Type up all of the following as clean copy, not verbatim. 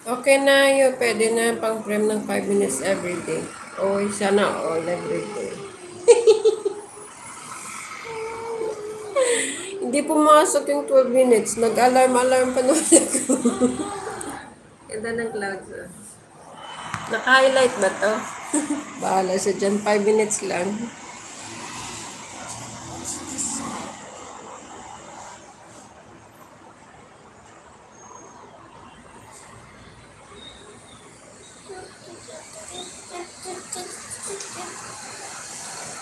Okay na yun. Pwede na pang frame ng 5 minutes everyday. O sana all everyday. Hindi pumasok yung 12 minutes. Nag-alarm-alarm pa naman ako. Ganda ng clouds. Ah. Naka-highlight ba to? Bahala siya dyan. 5 minutes lang.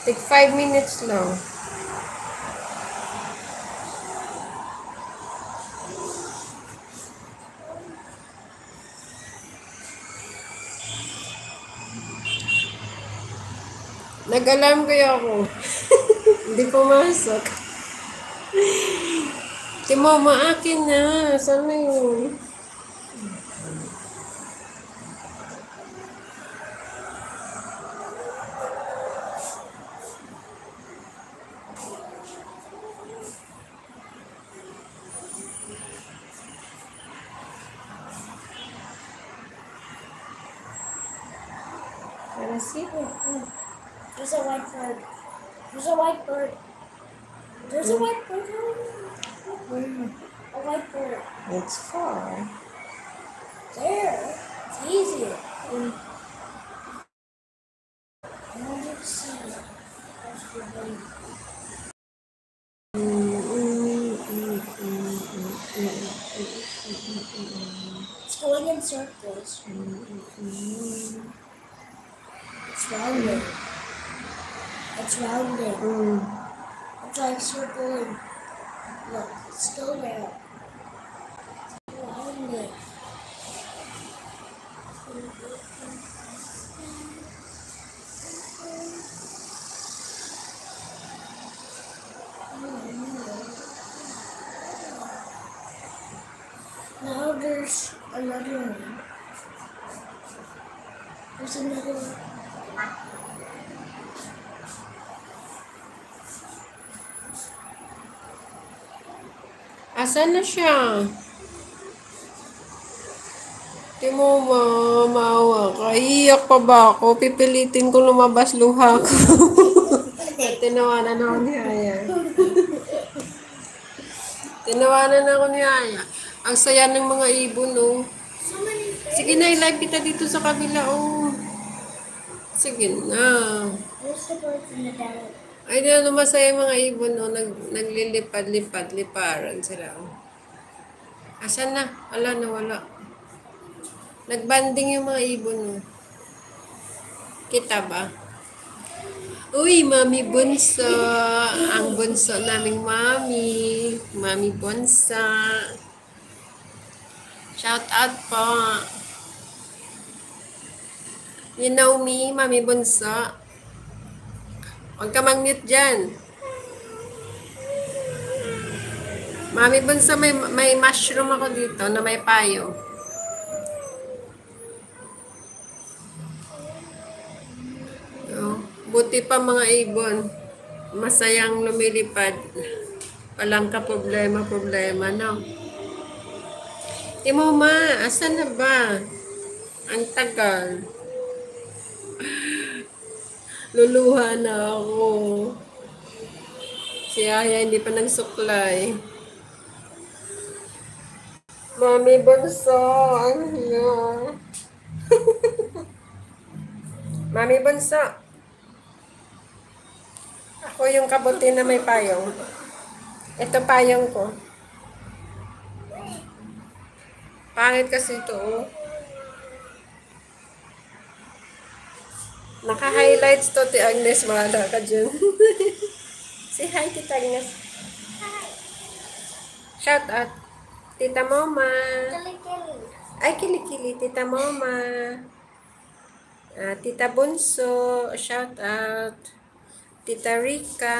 Take 5 minutes lang. Nag-alarm kaya ako. Hindi pumasok. Timo, maakin na. Sana yun? Para see? There's a white bird. There's a white bird. There's a white bird. A white bird. It's far. There. It's easy. I want to see. It's going in circles. It's rounding. It's rounding. It's like circling. Look, it's still there. It's rounding. Now there's another one. There's another one. Asan na siya? Timo, maawa ka. Iiyak pa ba ako? Pipilitin ko lumabas luha ko. Tinawanan ako ni Aya. Tinawanan ako ni Aya. Ang saya ng mga ibon, oh. So many things. Sige na, i-live kita dito sa kabila, oh. Sige na. There's the birds in the desert. Ay, di na masaya yung mga ibon, oh. Naglilipad-lipad, liparan sila, oh. Asan na? Wala na, wala. Nagbanding yung mga ibon, oh. Kita ba? Uy, Mami Bunso. Ang bunso naming Mami. Mami Bunso. Shout out po. You know me, Mami Bunso. Huwag ka mag-mute dyan. Mami Bunso, may mushroom ako dito na may payo. Oh, buti pa mga ibon. Masayang lumilipad. Walang ka problema, no? Timo, ma, asan na ba? Ang tagal. Luluha na ako. Si Aya hindi pa nagsuklay. Mami Bunso, ang hiya. Mami Bunso. Ako yung kabuti na may payong. Ito payong ko. Pangit kasi ito, oh. Naka-highlights to, Ti Agnes. Wala ka dyan. Say hi, Tita Agnes. Hi. Shout out. Tita Moma. Kilikili. Ay, kilikili. Tita Moma. Tita Bunso. Shout out. Tita Rika.